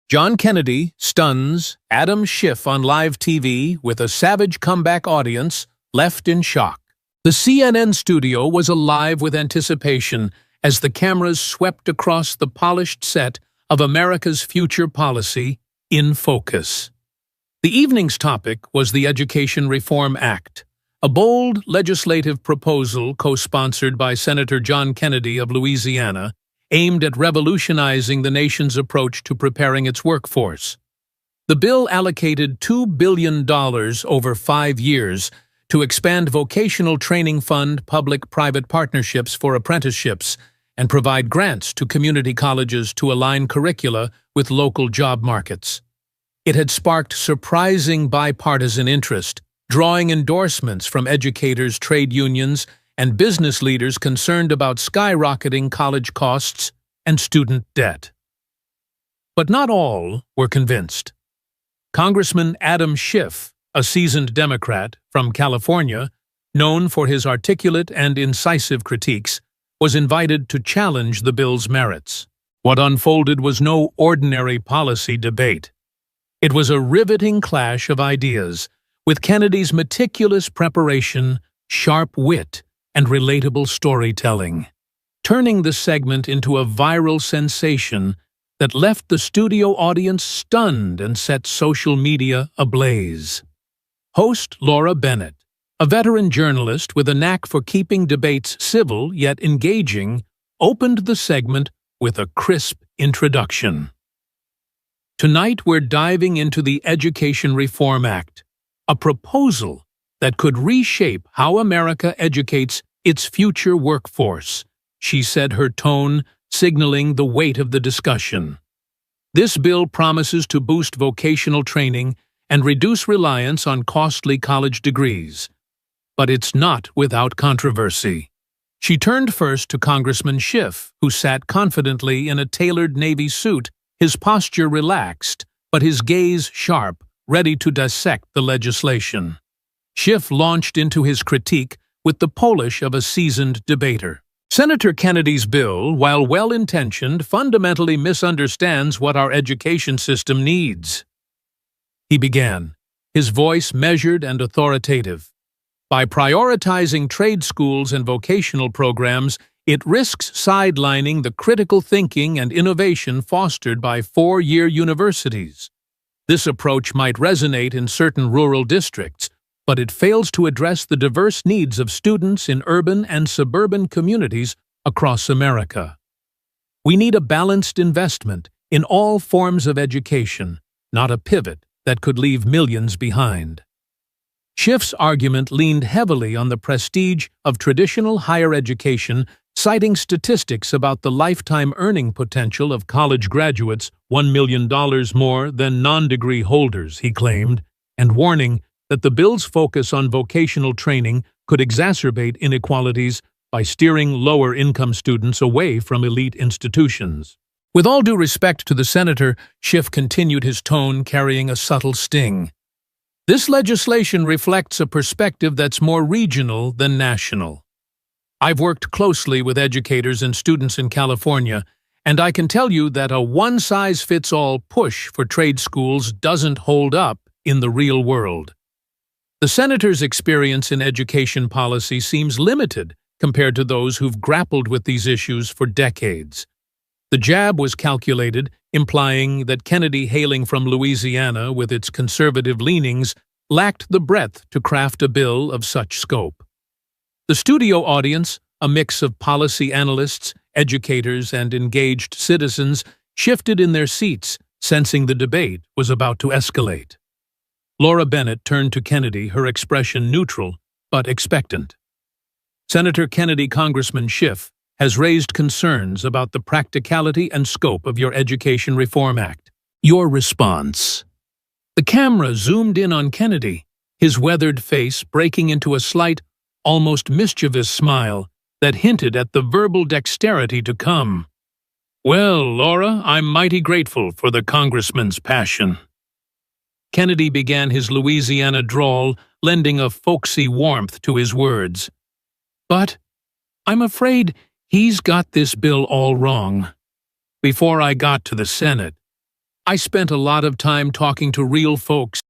John Kennedy stuns Adam Schiff on live TV with a savage comeback audience left in shock. The CNN studio was alive with anticipation as the cameras swept across the polished set of America's future policy, In Focus. The evening's topic was the Education Reform Act, a bold legislative proposal co-sponsored by Senator John Kennedy of Louisiana, aimed at revolutionizing the nation's approach to preparing its workforce. The bill allocated $2 billion over 5 years to expand vocational training fund public-private partnerships for apprenticeships and provide grants to community colleges to align curricula with local job markets. It had sparked surprising bipartisan interest, drawing endorsements from educators, trade unions, and business leaders concerned about skyrocketing college costs and student debt. But not all were convinced. Congressman Adam Schiff, a seasoned Democrat from California, known for his articulate and incisive critiques, was invited to challenge the bill's merits. What unfolded was no ordinary policy debate. It was a riveting clash of ideas, with Kennedy's meticulous preparation, sharp wit, and relatable storytelling, turning the segment into a viral sensation that left the studio audience stunned and set social media ablaze. Host Laura Bennett, a veteran journalist with a knack for keeping debates civil yet engaging, opened the segment with a crisp introduction. Tonight we're diving into the Education Reform Act, a proposal that could reshape how America educates its future workforce, she said, her tone signaling the weight of the discussion. This bill promises to boost vocational training and reduce reliance on costly college degrees. But it's not without controversy. She turned first to Congressman Schiff, who sat confidently in a tailored navy suit, his posture relaxed, but his gaze sharp, ready to dissect the legislation. Schiff launched into his critique with the polish of a seasoned debater. Senator Kennedy's bill, while well-intentioned, fundamentally misunderstands what our education system needs. He began, his voice measured and authoritative. By prioritizing trade schools and vocational programs, it risks sidelining the critical thinking and innovation fostered by four-year universities. This approach might resonate in certain rural districts, but it fails to address the diverse needs of students in urban and suburban communities across America. We need a balanced investment in all forms of education, not a pivot that could leave millions behind. Schiff's argument leaned heavily on the prestige of traditional higher education, citing statistics about the lifetime earning potential of college graduates, $1 million more than non-degree holders, he claimed, and warning that the bill's focus on vocational training could exacerbate inequalities by steering lower-income students away from elite institutions. With all due respect to the senator, Schiff continued, his tone carrying a subtle sting. This legislation reflects a perspective that's more regional than national. I've worked closely with educators and students in California, and I can tell you that a one-size-fits-all push for trade schools doesn't hold up in the real world. The senator's experience in education policy seems limited compared to those who've grappled with these issues for decades. The jab was calculated, implying that Kennedy, hailing from Louisiana with its conservative leanings, lacked the breadth to craft a bill of such scope. The studio audience, a mix of policy analysts, educators, and engaged citizens, shifted in their seats, sensing the debate was about to escalate. Laura Bennett turned to Kennedy, her expression neutral but expectant. Senator Kennedy, Congressman Schiff, has raised concerns about the practicality and scope of your Education Reform Act. Your response? The camera zoomed in on Kennedy, his weathered face breaking into a slight, almost mischievous smile that hinted at the verbal dexterity to come. Well, Laura, I'm mighty grateful for the congressman's passion. Kennedy began his Louisiana drawl, lending a folksy warmth to his words. But I'm afraid he's got this bill all wrong. Before I got to the Senate, I spent a lot of time talking to real folks